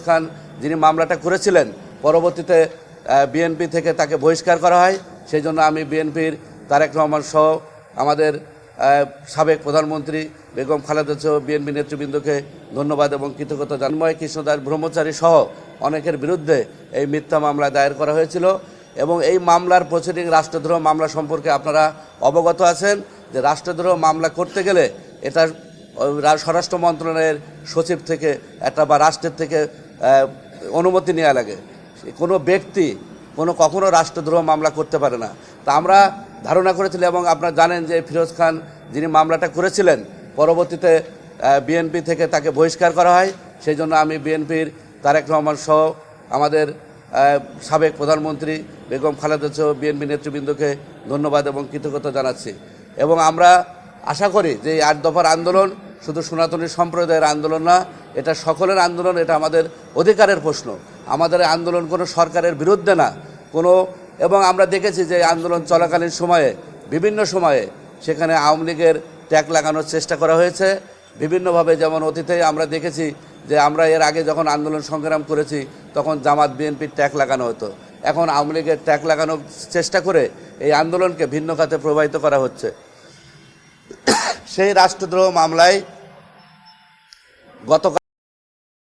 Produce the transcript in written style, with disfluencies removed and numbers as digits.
খান যিনি মামলাটা করেছিলেন, পরবর্তীতে বিএনপি থেকে তাকে বহিষ্কার করা হয়। সেই জন্য আমি বিএনপির তারেক রহমান সহ আমাদের সাবেক প্রধানমন্ত্রী বেগম খালেদা সহ বিএনপি নেতৃবৃন্দকে ধন্যবাদ এবং কৃতজ্ঞতা জানাই। কৃষ্ণদাস ব্রহ্মচারী সহ অনেকের বিরুদ্ধে এই মিথ্যা মামলা দায়ের করা হয়েছিল এবং এই মামলার প্রসিডিং রাষ্ট্রদ্রোহ মামলা সম্পর্কে আপনারা অবগত আছেন যে রাষ্ট্রদ্রোহ মামলা করতে গেলে এটা স্বরাষ্ট্র মন্ত্রণালয়ের সচিব থেকে বা রাষ্ট্রের থেকে অনুমতি নেওয়া লাগে। কোনো ব্যক্তি কখনো রাষ্ট্রদ্রোহ মামলা করতে পারে না। তা আমরা ধারণা করেছিলাম এবং আপনারা জানেন যে ফিরোজ খান যিনি মামলাটা করেছিলেন, পরবর্তীতে বিএনপি থেকে তাকে বহিষ্কার করা হয়। সেই জন্য আমি বিএনপির তারেক রহমান সহ আমাদের সাবেক প্রধানমন্ত্রী বেগম খালেদা সহ বিএনপি নেতৃবৃন্দকে ধন্যবাদ এবং কৃতজ্ঞতা জানাচ্ছি। এবং আমরা আশা করি যে এই 8 দফার আন্দোলন শুধু সনাতনী সম্প্রদায়ের আন্দোলন না, এটা সকলের আন্দোলন, এটা আমাদের অধিকারের প্রশ্ন। আমাদের আন্দোলন কোনো সরকারের বিরুদ্ধে না এবং আমরা দেখেছি যে আন্দোলন চলাকালীন সময়ে বিভিন্ন সময়ে সেখানে আওয়ামী লীগের ট্যাগ লাগানোর চেষ্টা করা হয়েছে বিভিন্নভাবে। যেমন অতীতে আমরা দেখেছি যে আমরা এর আগে যখন আন্দোলন সংগ্রাম করেছি তখন জামাত বিএনপির ট্যাগ লাগানো হতো। এখন আওয়ামী লীগের ট্যাগ লাগানোর চেষ্টা করে এই আন্দোলনকে ভিন্ন খাতে প্রবাহিত করা হচ্ছে। সেই রাষ্ট্রদ্রোহ মামলায় গতকাল